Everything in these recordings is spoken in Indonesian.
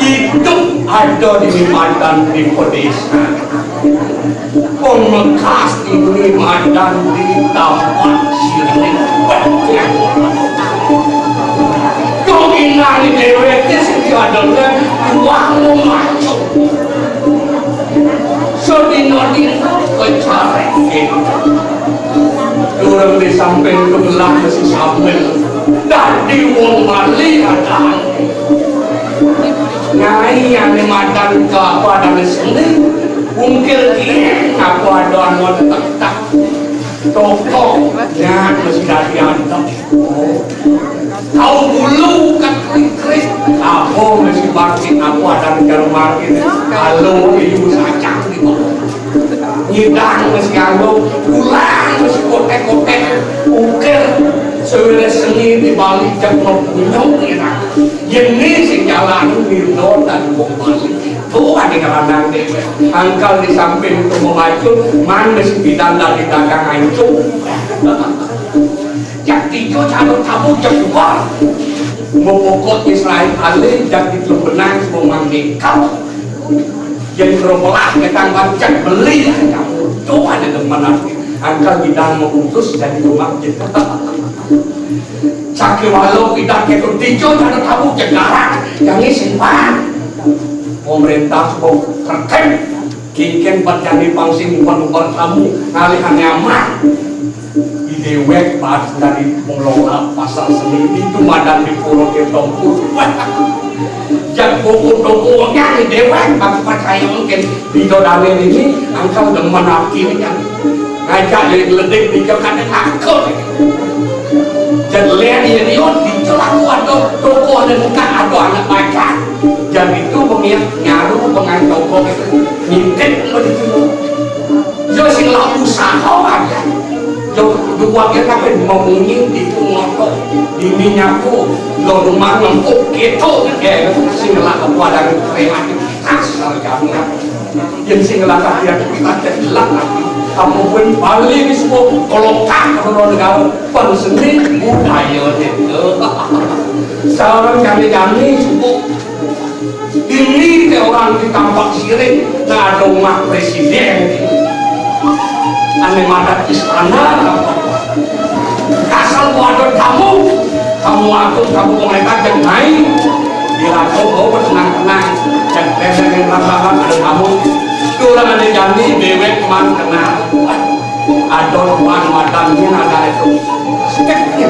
Itu ada di Madan di Kodesa. Pemekas di Madan di Taman Siring. Dominan deweknya sih adalah uang macam. Sedino-dino kecarekin. Orang di samping kebelah masih sambil. Dari wong mali ada. Nyai yang Madan ke apa dan sendiri mungkin ini aku ada anon tak toko ya masih dari anda kau bulu kat krik aku masih bangkit aku ada di market kalau ibu saja di bawah nyidang masih aku pulang masih kotek-kotek ukir sebenarnya seni di balik jam mempunyai ini sing jalan Mirno dan Bung Bali Tuhan di kalangan dewe angkal di samping itu memacu man masih bidang dari dagang hancur jak tijo calon tamu jak dua memokot Israel Ali jak itu benang semua mangkau yang berolah ketang bancak beli kamu Tuhan di teman nanti angkal bidang mengutus dari rumah kita sakit walau kita kekut tijo jangan tamu cegaran yang ini simpan pemerintah sebuah terken kikin berjani pangsing bukan tamu ngalihan nyaman di dewek pas dari mengelola pasar seni itu Madan di Pulau Ketongku yang buku-bukunya di dewek tapi percaya mungkin di Jodanin ini angkau demen akhir yang ngajak ledek di Jokan takut dan lihat ini dicelakuan toko dan bukan ada anak baca dan itu pengiat nyaru pengen toko itu ngintip begitu yo sing lah usaha aja yo dua kita kan mau nging di ngotok di minyaku lo rumah ngempuk gitu ya sing lah kepada kreatif asal kamu yang sing lah kaya kita jelas kamu pun balik di semua kolokkan kalau negara penseni budaya itu seorang kami cukup ini orang di Tampak Siring nah ada umat presiden aneh Madan istana kasal wadah kamu atur kamu pemerintah dan naik diracau bawa tenang-tenang dan dengan rasakan ada kamu orang ada janji dewek man kenal ada orang Madannya ada itu stepnya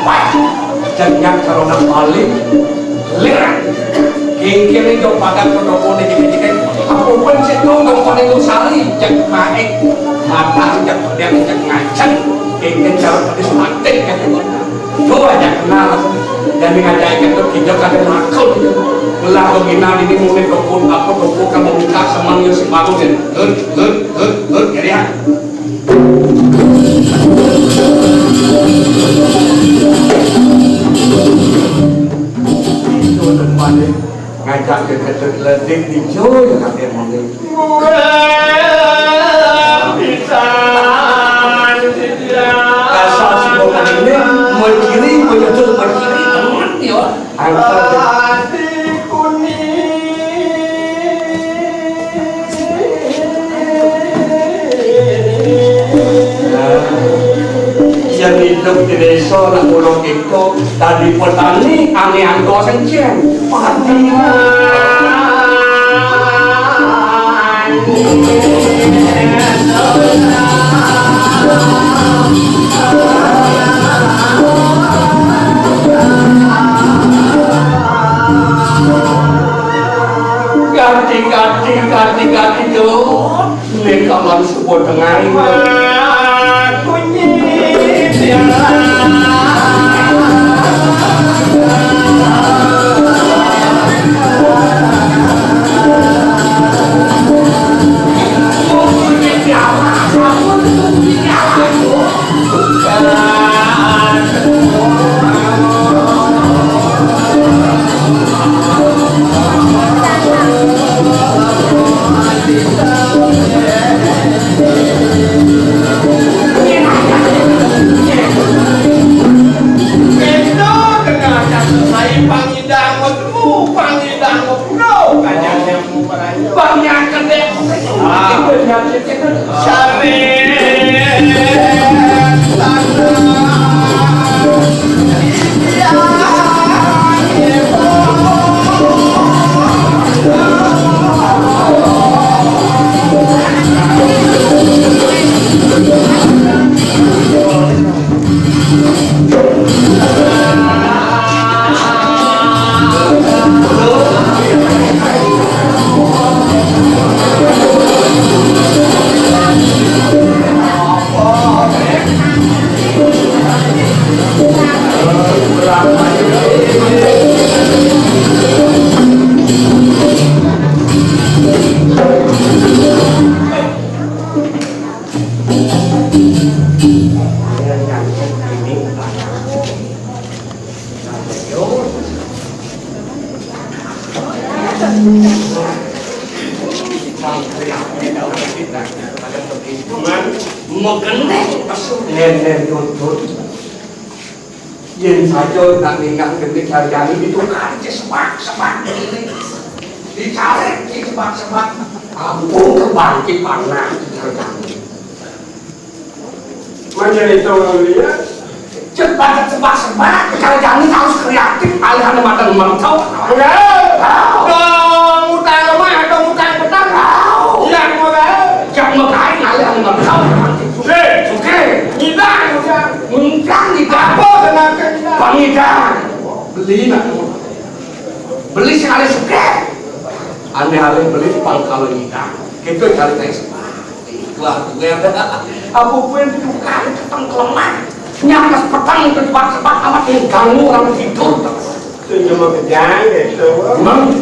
baik jangan karena balik lirat kini jauh pada protokol ini aku pun situ kalau itu sari jangan naik mata jangan dia jangan ngaceng kini jauh pada semantik kan itu aja kenal dan mengajak itu kita kadang nakal belah begini ini mungkin toko apa toko kamu buka semuanya si bagus dan jadi ya itu teman ngajak ke ledek di jauh ya kan dia mungkin bisa kasar si bokan ini berkiri menyusul berkiri teman ya yang hidup di desa nak ulung itu dari petani ane angko sencen ganti tuh mereka langsung dengan pangidang banyak kedek. Yen saja nak ningang gede cari-cari ditukar semak-semak ini dicari semak-semak ampun kebangkit panas cari-cari macam itu lihat cepat semak-semak cari-cari harus kreatif alihan mata memantau dong utang lemah atau utang petang yang mengain alihan memantau oke ngidang mengkang apa tenaga pangidang beli sekali suka aneh-aneh beli pangkal ngidang itu cari tes ikhlas gue apa gue ditukar ketang kelemah nyamas petang itu cepat-cepat amat ganggu orang tidur itu cuma kejang gitu emang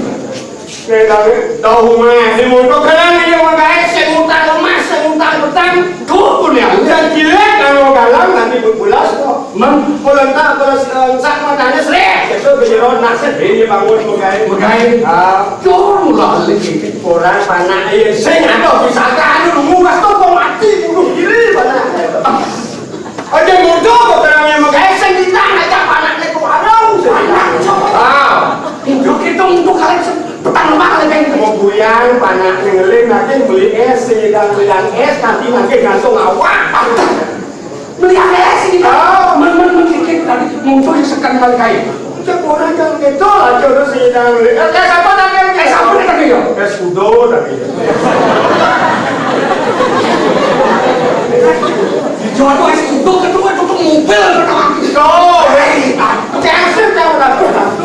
kayak tahu mah di motor kalian ini mau guys saya ngutang petang tuh ya dan jelek kalau galang nanti berbulas kok emang polenta terus sak matanya srek itu bejeron nasib ini bangun begai jom lah lagi orang panak iya saya nggak bisa kan lu nguras tuh kok mati bunuh diri panak aja muncul kok terangnya menggait saya kita aja panaknya kok harus itu kita untuk kalian petang lemah kalian mau buyang panak ngeling nanti beli es sedang belian es nanti langsung awak melihat es ini men-men-men tadi muncul sekali kali kain cek orang yang gitu lah jodoh sedang beli es apa tadi es apa tadi ya es udo tadi dijual tuh es udo kedua tutup mobil oh cek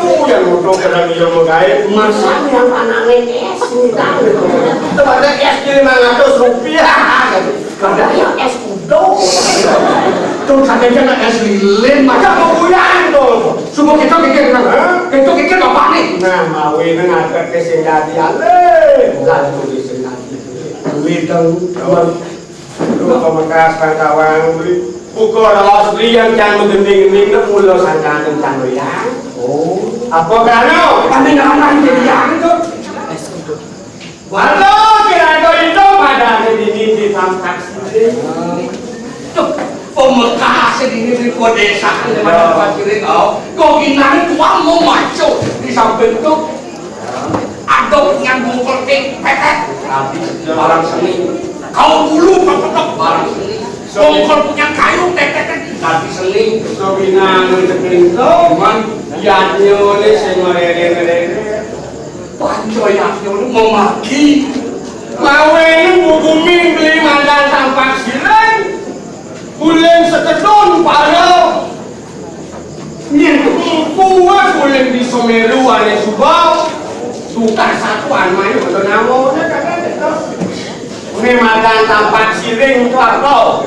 tuh yang udo kadang dia mau gait masa yang anaknya es udang tempatnya es Rp500 kadang yang es udo tuh katanya es lilin macam mau buyang tuh semua kita kikir apa nih nah mau ini ngajak ke singkati ale lanjut di singkati lidang lu pemekas kawan beli pukul los liang jangan gending-gending nak mulo sanjang kencang liang apa kerana kami nggak jadi yang itu waduh kira itu pada ini di tampak sini pemekas ini di desa mana pacirin kau gimana tuang mau maco di samping itu aduk nyambung kertik petet barang seni kau dulu barang seni bongkol punya kayu tetek tapi seni sobinang ceking to man yatnya ni semare panco yatnya mau maki mawe ini bumi beli mandan tampak silang bulan sekedon parau nyen kuat bulan di Someru ane subau suka satuan main betul namanya kakak itu ini mandan tampak siring itu apa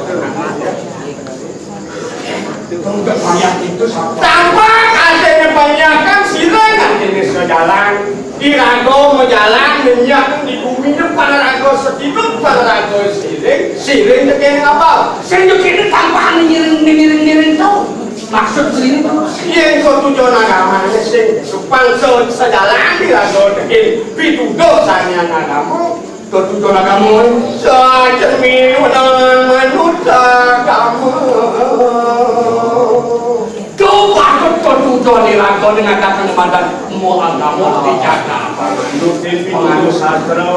enggak banyak itu tampak adanya banyakan siring jenis sejalan di rago menjalan minyak di bumi depan rago sedikit pada rago siring tekan apa saya juga ini tambahan ngiring tau maksud sini yang kau tujuan agamanya sing supang sejalan di rago tekan pituduh sanya agama kau tujuan agama secermin menurut agama coba kau tujuan di rago dengan kata mandan semua agama dijaga. Penganut sastra.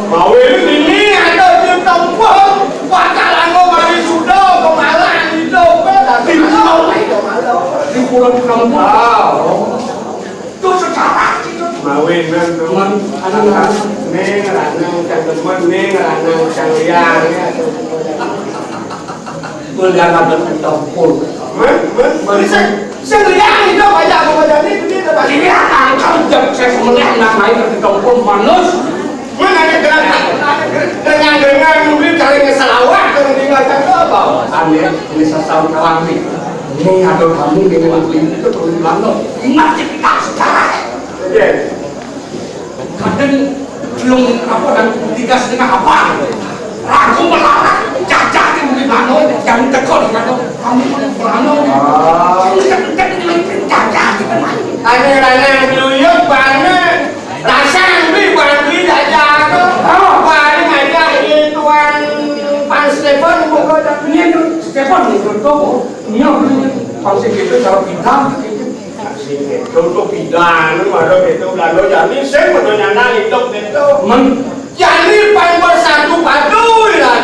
Mau ini ada di kampung. Bakalan mari sudah kemalan hidup. di pulau kampung. Itu secara Mawin teman anak-anak neng ranang cang teman neng ranang cang liang melihat ada tempur. liang itu baca ini Ini akan saya melihat namanya di tempur manus. mana ada dengan mungkin cari ngesalawat kalau tinggal cang apa Aneh bisa tahu kami. Ini ada kami dengan ini itu perlu dibangun. Ingat kita sekarang. Kadang belum apa dan tiga setengah apa ragu melarang cacat yang dibangun yang tekor dibangun kami berbangun kan cacat ada ranang duyuk banget rasa ambil bagi jajan bagi aja tuan Pan Stefan bukan ini Stefan itu ini fungsi itu cara bidang untuk bidang ada itu lalu jadi saya menanya hidup itu jadi paling bersatu padu lah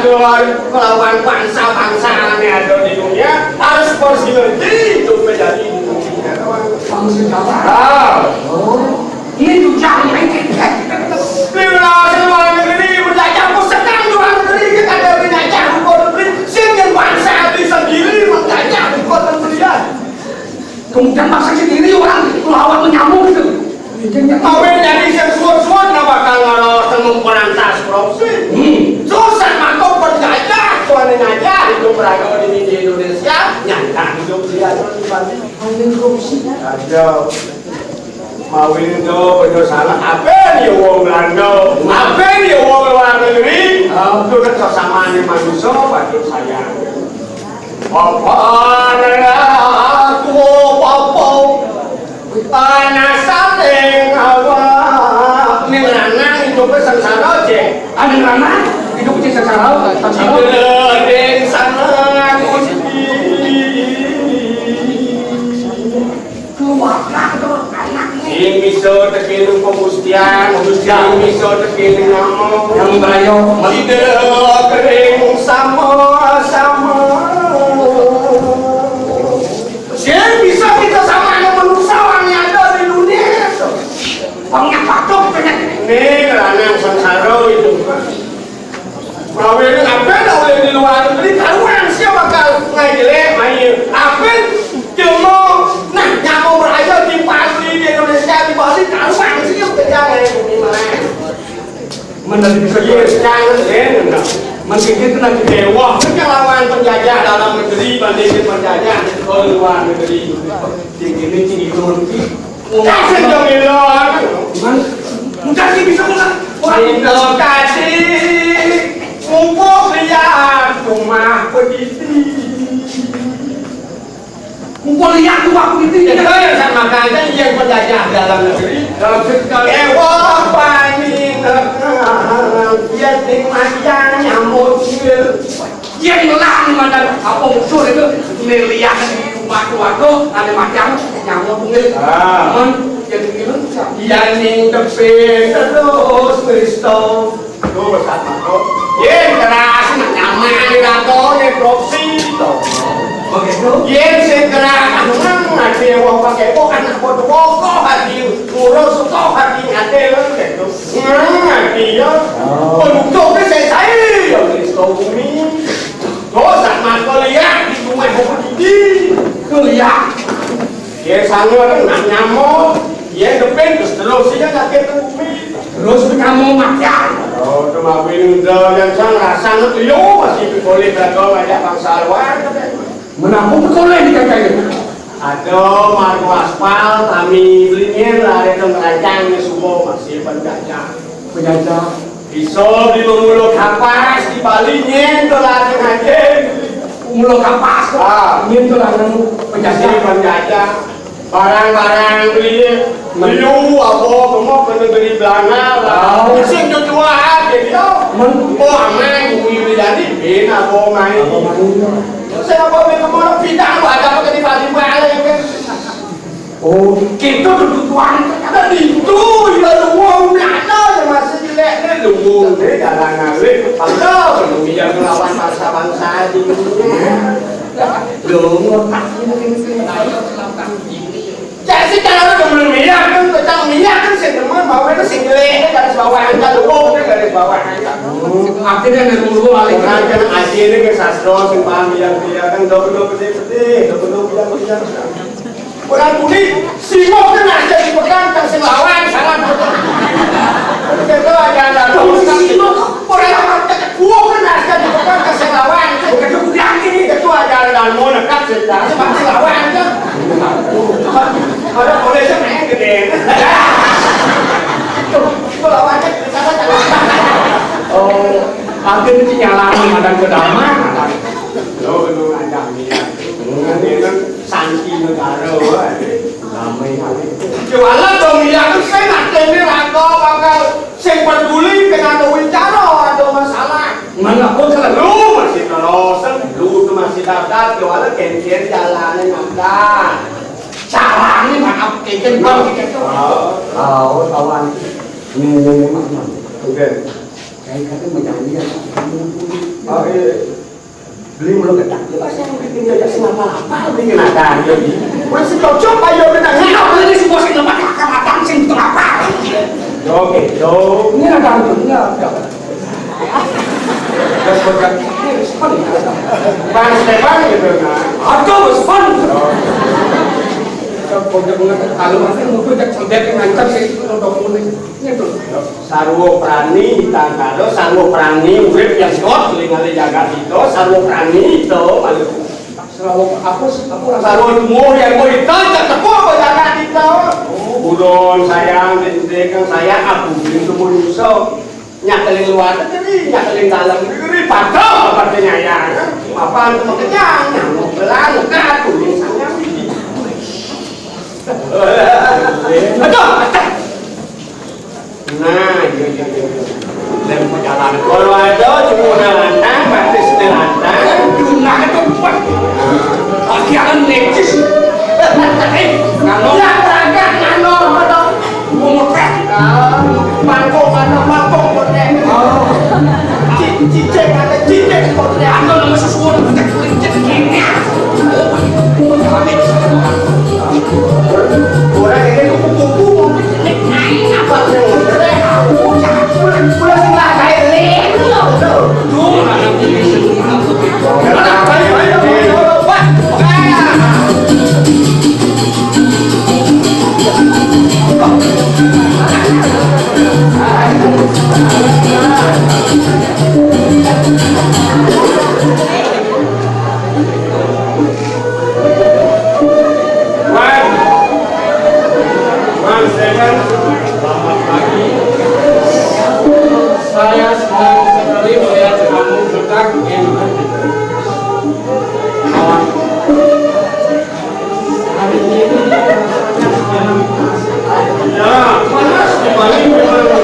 melawan bangsa-bangsa yang ada di dunia harus bersinergi untuk menjadi fungsi cara ini juga yang bila luar negeri belajar pusakan luar negeri kita ada belajar hukum negeri sehingga bangsa sendiri belajar hukum negeri kemudian bangsa sendiri orang lawan menyambung itu mau jadi sesuatu nak bakal ngaros temu perantas korupsi susah makau penjajah tuan ngajah hidup beragam di Indonesia nyata hidup dia di korupsi ada mau itu betul salah apa dia wong Belanda apa dia wong luar negeri itu kan kesamaan manusia patut sayang apa aku apa anak sateng awak ni lanang hidup sengsara je ada mana hidup sengsara deng sana keluarlah yang bisa terkini pembustian yang bisa terkini ngomong yang berayo tidak kering sama-sama yang bisa kita sama dengan manusia yang ada di dunia pangnya patok penyakit ini ranang sengsara itu bahwa ini apa yang boleh di luar negeri karuan siapa bakal ngajelek main apa cuma nah nyamu beraya di pasti di Indonesia di Bali karuan siapa kejangan ini mana menjadi bisa jangan mungkin itu nanti dewa kan lawan penjajah dalam negeri bandingin penjajah di luar negeri ini turun kasih dong itu mudah sih bisa mulai itu kasih mumpuk lihat rumah pendidik kumpul lihat tuh aku itu itu yang sama kaya yang penjajah dalam negeri ewa panik dia tinggal nyamuk yang melang mana apa musuh itu melihat di rumah keluarga ada macam nyamuk mungkin jadi gitu yang ning tepi terus Kristo terus sama kok yang keras nyaman rato yang propsi begitu yang segera kangen nanti wong pakai kok anak bodoh kok hati ngurus kok hati ngate gitu nanti ya penduduk saya ya Kristo bumi terus sama kalian di rumah ini kuliah ya sangat nyamuk ya depan terus ya kakek bumi terus kamu makan oh cuma window yang sangat yo masih boleh beragam aja bangsa luar menampung sekolah di kakaknya ada margo aspal kami belinya ada yang merancang di semua masih penjajah bisa di memuluk kapas di Balinya telah aja mulai kapas ini tuh lah penjajah barang-barang beli beliau apa semua negeri Belanda lah sing jual jadi oh aman bumi jadi bina apa main saya apa kemana pindah ada apa di Bali balik Oh, kita kebutuhan Kan itu ya luwung nyata ya masih jeleknya luwung deh kalangan we padahal belum bisa melawan bangsa-bangsa di dunia. luwung ini Jadi kalau udah belum minyak kan, kalau minyak kan sih teman bawa itu sih jeleknya garis bawahan kan luwung garis bawahan. akhirnya nemu paling Orang kan akhirnya ke sastro sing paham biar kan do peti biar. Orang kulit simok kan aja dipegang kan sing lawan salah betul. Itu aja ada simok orang yang kuat kan aja dipegang kan sing lawan. Bukan kudiang ini itu aja ada mau nekat sih sebab sing lawan kan. Ada polisi main gede. Itu lawannya sama. oh akhirnya nyalain madang kedaman Lo belum ada minyak. Ini kan santi negara, damai hari jualan dong minyak itu saya nak kene rako bakal sing peduli dengan wicara ada masalah. mana pun salah Lu masih telosen, lu tuh masih daftar jualan kencer jalannya nggak. caranya maaf keken bang tahu kawan ini mana Oke. kayak kata menyanyi Oh iya. beli mulu ketak pas yang bikin jajak apa Bikin ada jadi. Masih cocok ayo kita apa ini semua sing lemak matang sing apa Oke, ini ada antunya Terus bukan Bang Stefan gitu kan. ada respon kalau masih mau cek condet ngancam sih untuk mulai itu Sarwo prani tangkalo sarwo prani urip yang kuat lingali jagat itu sarwo prani itu selalu aku sarwo umur yang mau itu tetep jagat itu budon sayang dendekang saya aku bikin semua nyusul nyakelin luar negeri nyakelin dalam negeri padahal katanya ya apaan tuh kenyang nyamuk belang katu yang sayang aduh nah iya dan perjalanan kalau ada cuma lantang batis di lantang jumlah itu buat akhirnya necis kalau yang beragam ngano dong ngomotret mangkok potnya cicek ada cicek potnya ando nama sesuatu kita kulit jadi orang ini kupu-kupu apa yang pulang sebelah saya Selamat pagi. Saya senang sekali melihat kamu sedang hari ini ya panas kembali memang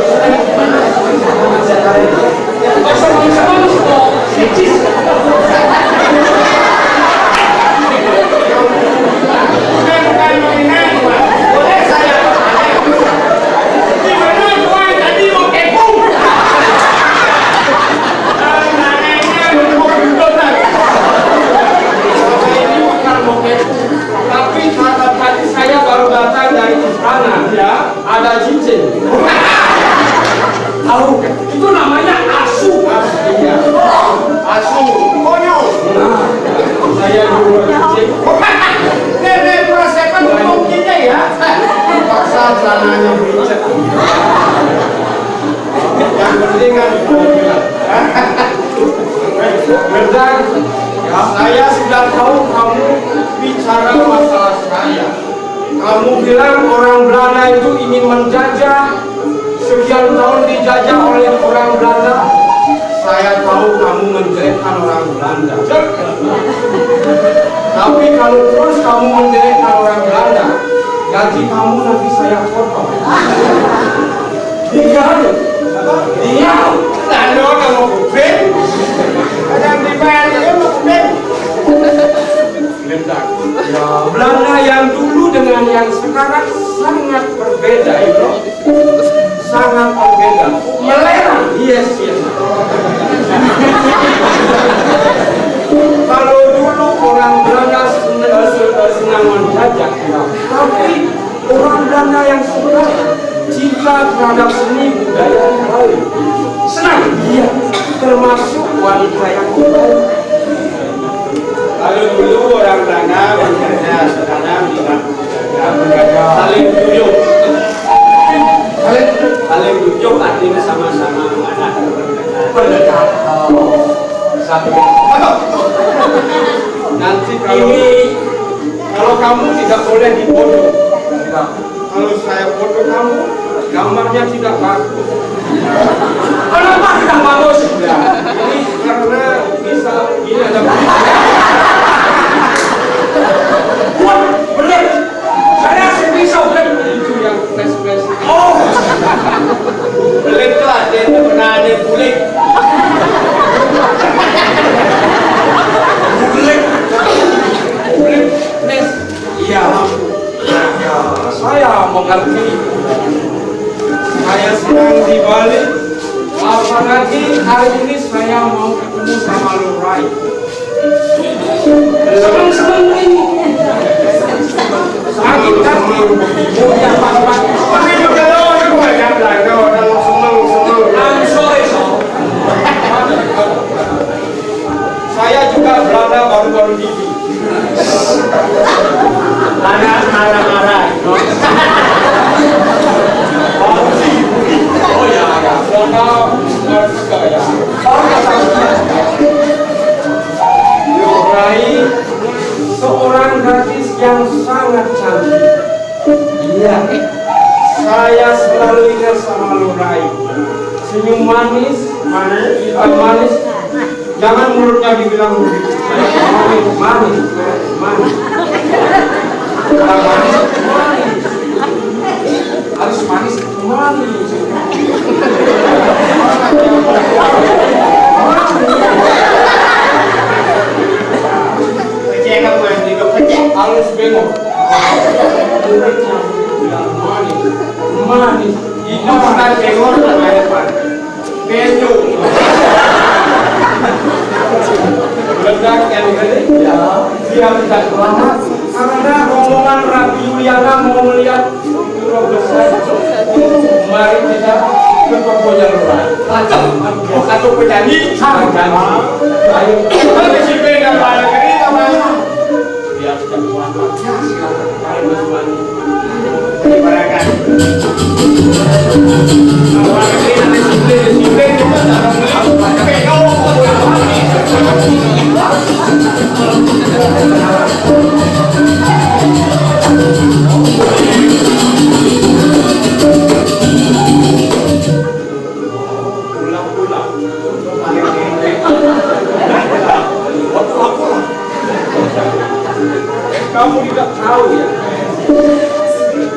ada cincin. tahu itu namanya asu Iya. Asu konyol. saya dulu cincin Nenek perasakan ngomong kita ya. Paksa celananya becek. Yang penting kan Benar, ya, saya sudah tahu kamu bicara masalah saya. Kamu bilang orang Belanda itu ingin menjajah, sekian tahun dijajah oleh orang Belanda. Saya tahu kamu menjelekkan orang Belanda. Tapi kalau terus kamu menjelekkan orang Belanda, gaji kamu nanti saya potong. dia Iya, Belanda kamu kuping. Kadang dibayar dia mau kuping. ya Belanda yang dulu dengan yang sekarang Yes. Kalau dulu orang Belanda senang menjajah, tapi orang Belanda yang suka cinta terhadap seni budaya yang lain. Senang dia, termasuk wanita yang baik. Kalau dulu orang Belanda bekerja, sekarang tidak bekerja. Saling tunjuk artinya sama-sama mengadakan pernikahan. Nanti kalau kamu tidak boleh dipoto, kalau saya foto kamu, gambarnya tidak bagus. Kenapa tidak bagus? Ya, ini karena bisa ini ada. Benar, saya bisa benar itu yang flash. Oh, belit lah, dia pernah ada kulit. Iya, saya mengerti. Saya sedang di Bali. Apalagi hari ini saya mau ketemu sama Lurai. Senang ini. Sakit kaki. Punya pagi-pagi. I'm sorry, saya juga berada baru-baru ini. Anak marah-marah. Oh ya, ya. Lurai seorang gadis yang sangat cantik. Iya, saya selalu ingat sama Lurai. Senyum manis. Jangan mulutnya dibilang begitu. Manis. Harus manis. Harus bengok. Manis. Ini bukan bengok namanya depan. Benyo. Ledak yang gede. Ya. Dia tidak selamat. Karena rombongan Rabi Juliana mau melihat Guru besar. Mari kita ke tokonya Lurai. Atau penyanyi. Ayo. Kita disini dan pada kiri sama. Biar jangkauan. Ya silakan. Mari bersuara. Diberikan. Orang ini nanti disini kita dalam kamu tidak tahu ya,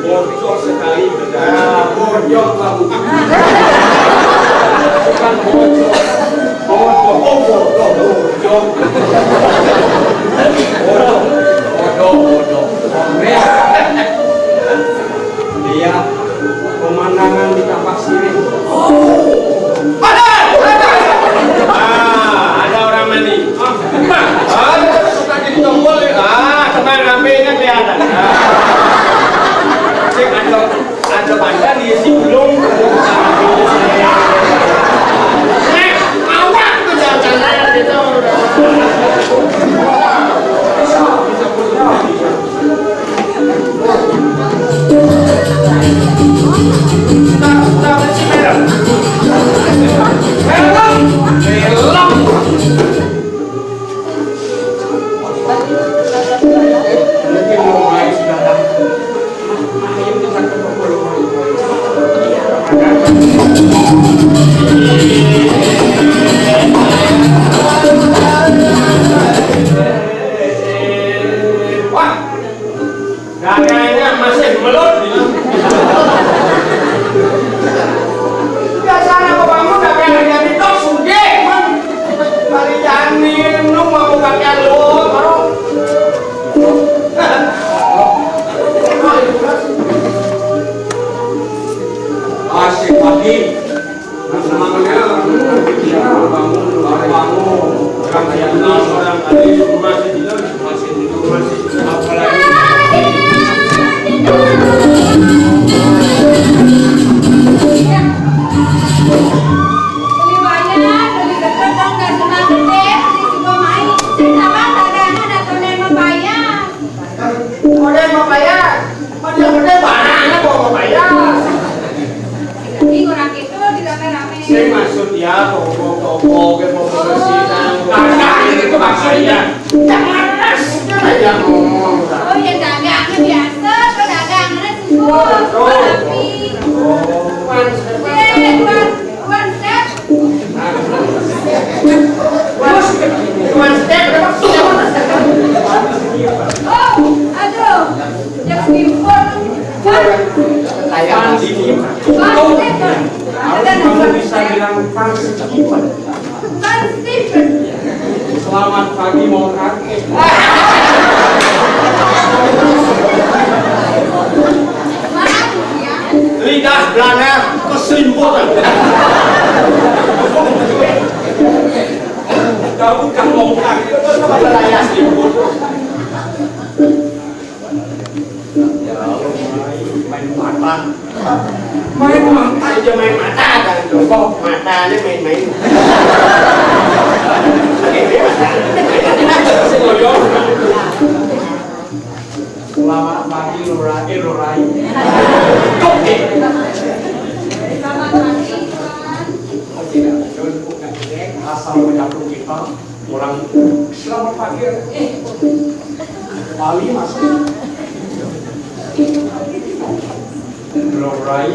bocor sekali beda, bocor kamu. Oke, mau bersihkan. Kakak itu maksudnya. Jangan les. Ya ngomong. Oh ya dagangnya biasa, pedagangnya semua rapi. One step. Oh, aduh, yang impor. Kayak di kamu bisa bilang Stephen. Selamat pagi mau kakek. Lidah belana keselimputan. Kamu kan mau kakek. Saya selimput. Main mata. Main mata aja main mata kan. Kok matanya main-main. Selamat pagi Lorai. Selamat pagi, Tuan. Asal menyambut kita orang selamat pagi. Bali masuk. Lorai,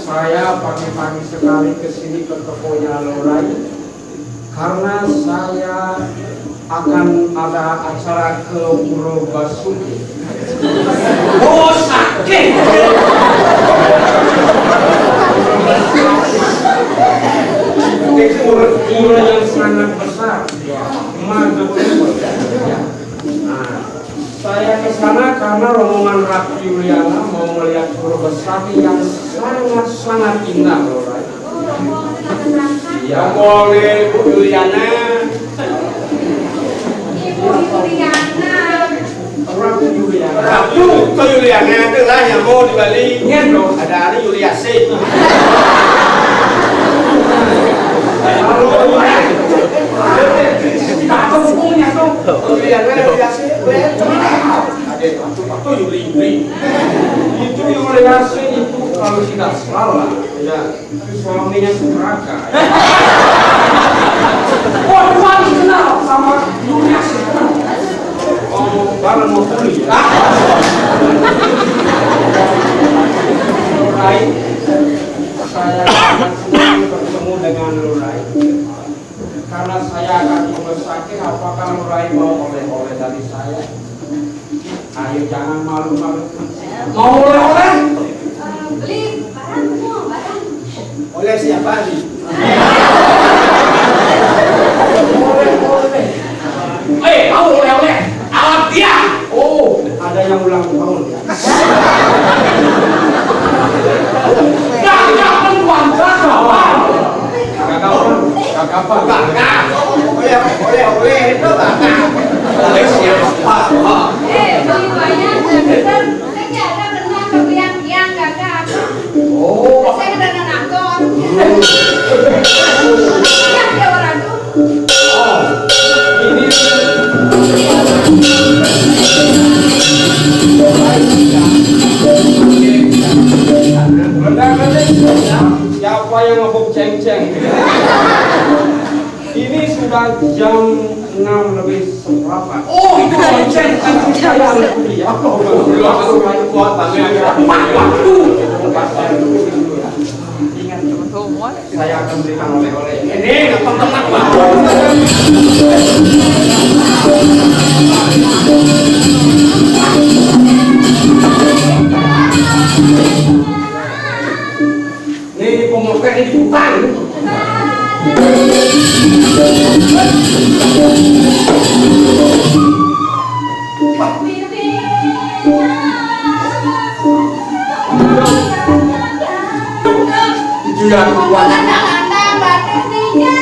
saya pagi-pagi sekali kesini ke tokonya Lorai karena saya akan ada acara ke Puro Basuki. Oh sakit! Pura yang sangat besar, Magelang. Nah, saya ke sana karena rombongan Ratu Juliana mau melihat Puro Basuki yang sangat indah, Lorai. Ya, Boleh Bu Juliana. Ibu Juliana. Ratu Juliana. Ratu ke Juliana itu lah yang mau di Bali. Iya dong. Ada hari Juliase. Tidak ada hukumnya dong. Juliana Juliase. Ada waktu Yuli. Itu Yuliase itu kalau tidak salah, ya suaminya Suraka. Oh, Tuhan kenal sama Yuliase. Oh, barang mau kuliah. Lurai, saya akan senang bertemu dengan Lurai. Karena saya akan membesarkan, apakah Lurai mau oleh-oleh dari saya? Ayo jangan malu-malu. Mau oleh-oleh? Beli barang semua, barang. Oleh siapa nih? Mau oleh-oleh? Alat dia. Oh, ada yang ulang tahun ya. Gagap penuan gagap. Gagap. Oleh itu kakak. Oleh siapa? Beli banyak, besar. Saya nggak ada renang ke biang-biang, gagap. Oh, Saya kena nonton. Yang dia orang tuh. ini siapa yang mabuk ceng-ceng? Ini sudah jam 6 lebih seperempat. Oh, itu ceng-ceng kan saya kuliah. Belum kuat banget. Waktu. Ingat teman-teman, saya akan berikan oleh-oleh. Ini teman-teman waktu. Nih pemotret ini bukan. Jualan buat Anda batas nih. Iya,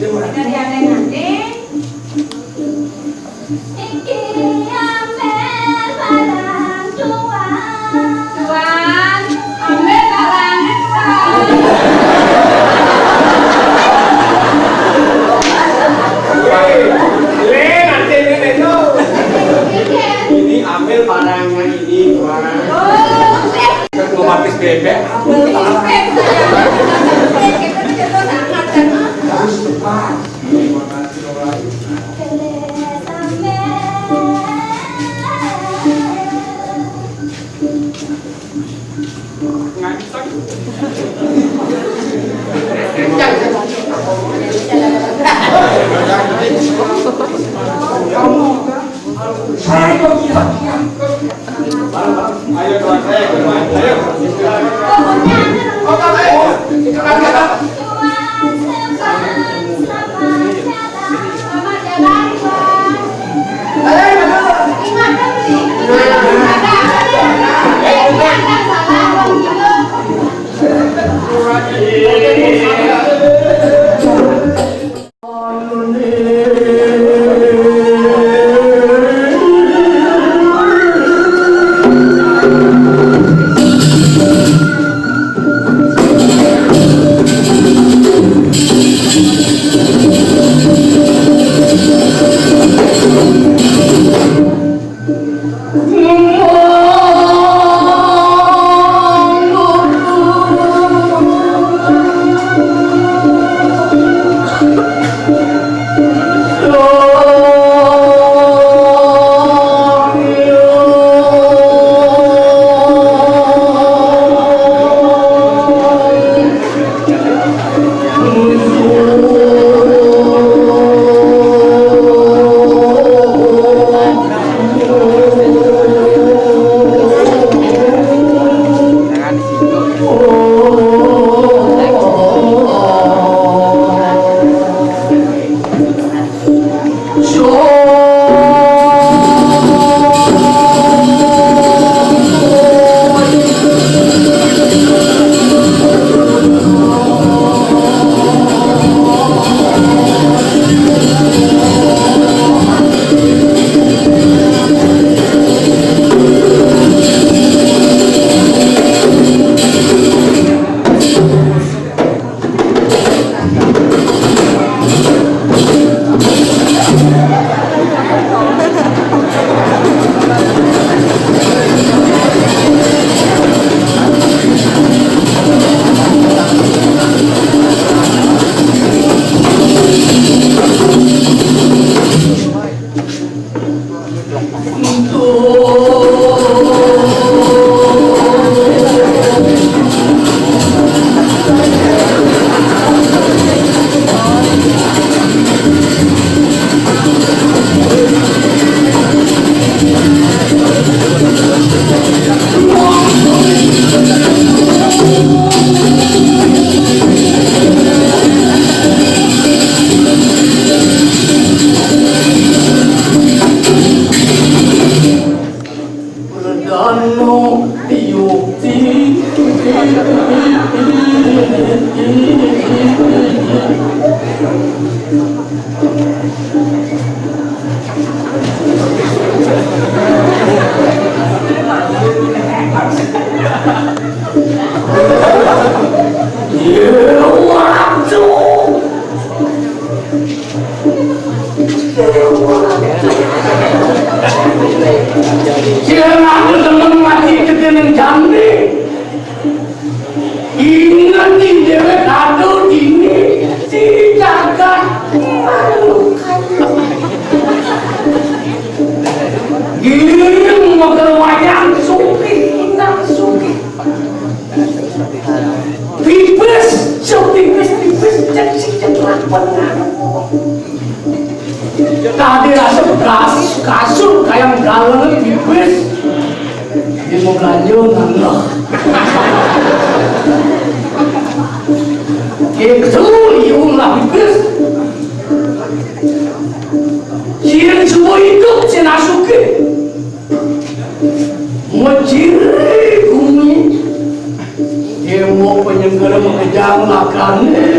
Dari aneh-aneh. Iki ambil barang tuan. Tuan, ambil barang ini ambil barangnya ini tuan. Otomatis bebek. Harus tepat. Saya kok kira-kira. Ayo tuan saya, ayo. Jangan teman mati ketenang jambi. Ingat di dewe kado ini dijaga malukan. Gini mau ke wayang suki, nang suki. Pipes, pipes cek benar. Tadi rasa kasur kayak galau pipes. Dia mau belanja nggak? Itu yung lapis. Siang semua hidup senasuke. Menciri bumi. Dia mau penyenggara mengejar makannya.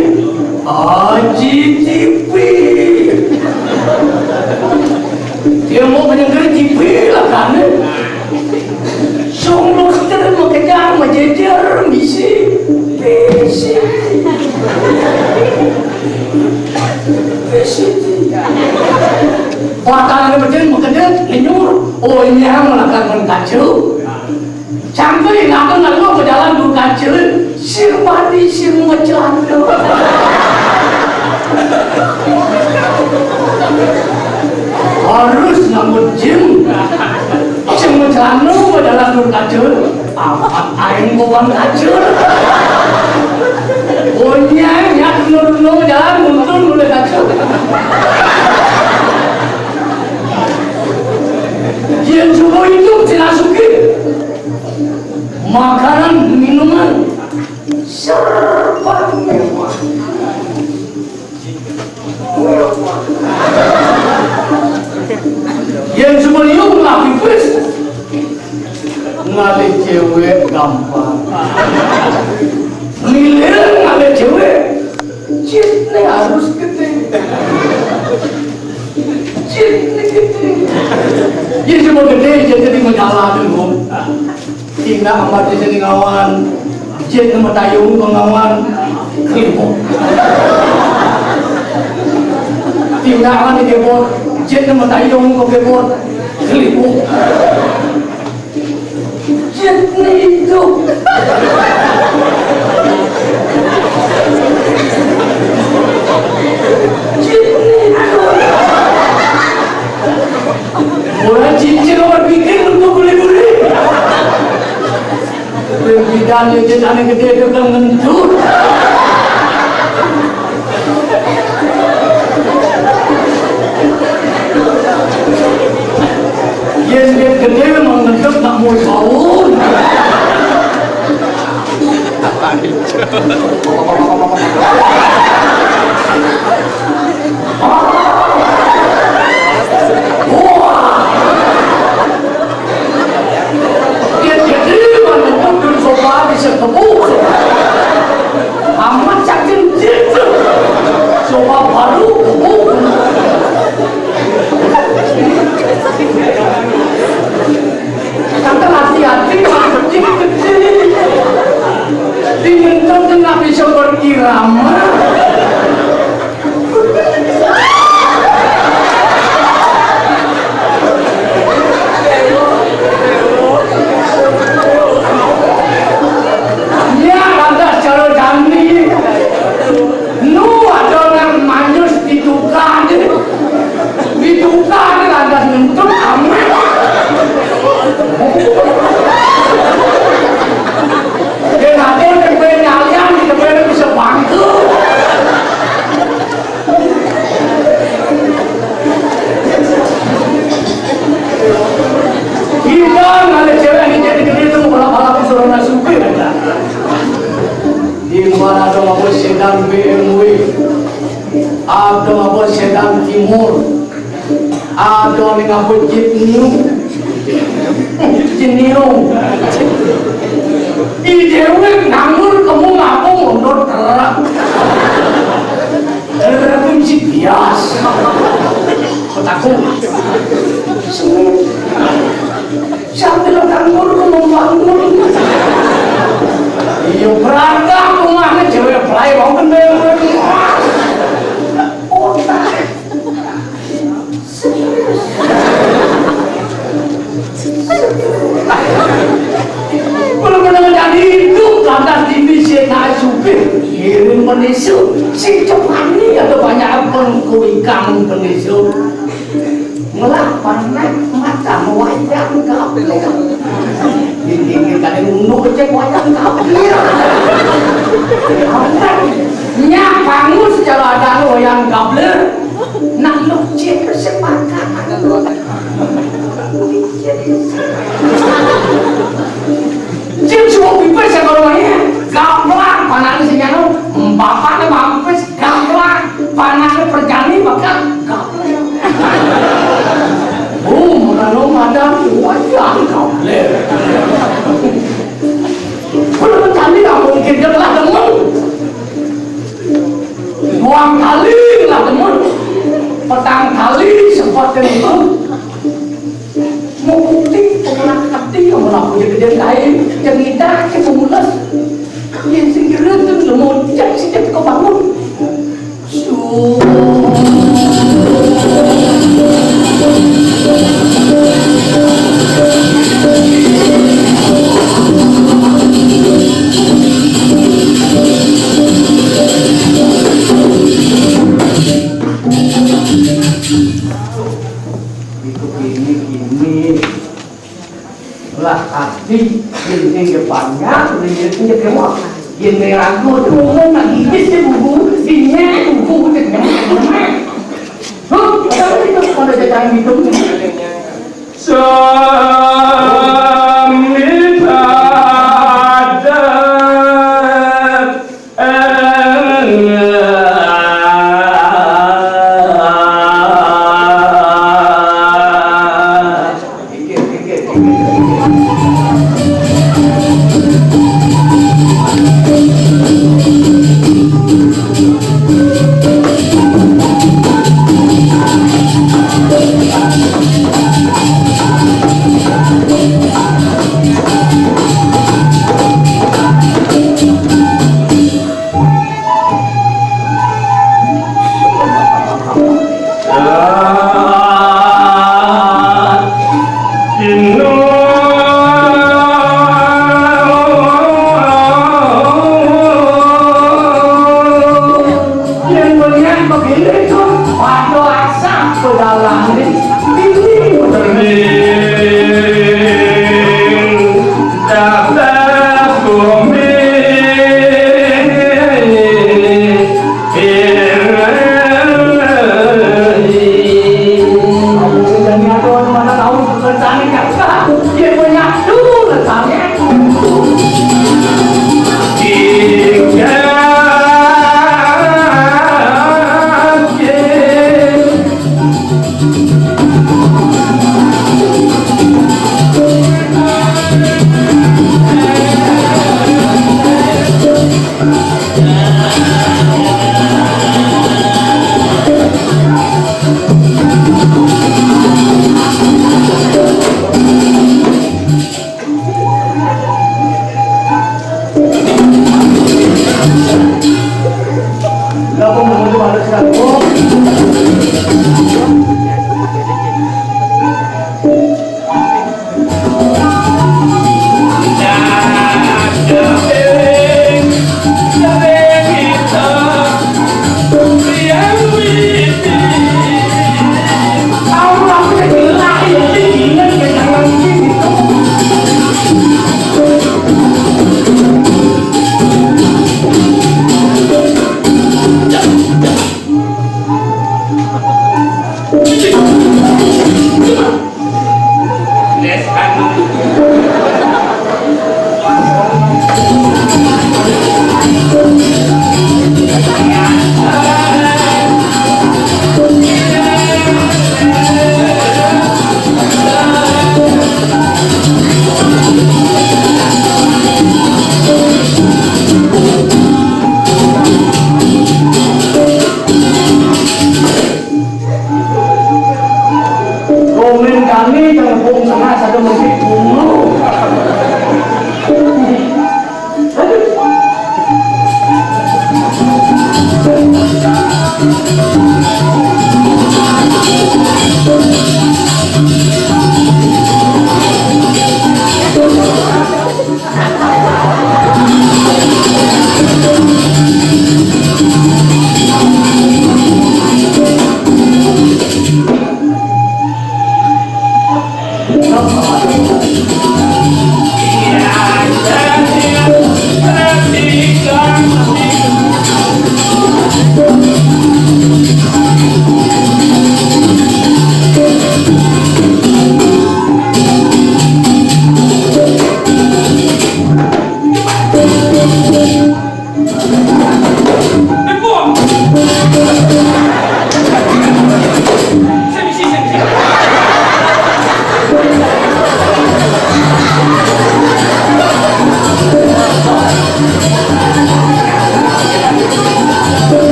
Aji Bakalan betul makanya nyur. Oh ini yang melakukan kacau. Sampai ngaku ke jalan dulu kacau. Sirmati sirmacan. Harus namun jim. Sirmacan ke jalan dulu kacau. Amat aing bukan kacau. Oh ini yang dulu jalan muntun dulu kacau. Yang semua itu tidak suka makanan, minuman serba mewah. Yang semua itu nggak pipis, nggak cewek gampang. Miliran nggak cewek, cinta harus gede. Jadi semua gede jadi mengalah dulu. Tinggal amat jadi ngawan, jadi nama tayung pengawan keliput. Tinggal amat di kebot, jadi nama tayung kebot keliput. Jadi itu. Orang cincin orang bikin untuk boleh-boleh. Bidang yang jadi gede itu kan ngentut. Yang gede memang ngentut tak mau tahun. Bisa kebuk amat cakin jitu coba baru kebuk kata hati-hati mancing kecil dimentok nggak bisa berkirama. Sedang BMW, ada apa sedang timur, ada yang apa Jitniu, idewe nganggur kamu ngaku mundur terang, terang itu biasa, kotaku, sambil nganggur kamu nganggur. Iya berangkat rumahnya cewek play mau kendel otak bener-bener jadi hidup lantas divisi naik supir kirim penisu si cepat nih ada banyak pengkui kamu penisu melapan mata mewajang kapil ini kan nunggu cek wajang kapil nyak bangun secara ada wajang kapil nak lu cek persepakatan cek semua pipes ya kalau ini gampang panahnya si nyano bapaknya mampus gampang panahnya perjani bahkan gampang kalau madam wajah kapler belum mencari tak mungkin dia telah teman 2 kali lah teman petang kali sempat itu mau bukti pernah hati yang melakukan kejadian lain yang tidak kemulas yang segera itu mau cek sejak kau bangun Yang depannya, yang kedua, yang ragu tu ngomong lagi dia buku, dia buku dengan. Apa itu kalau jangan gitu?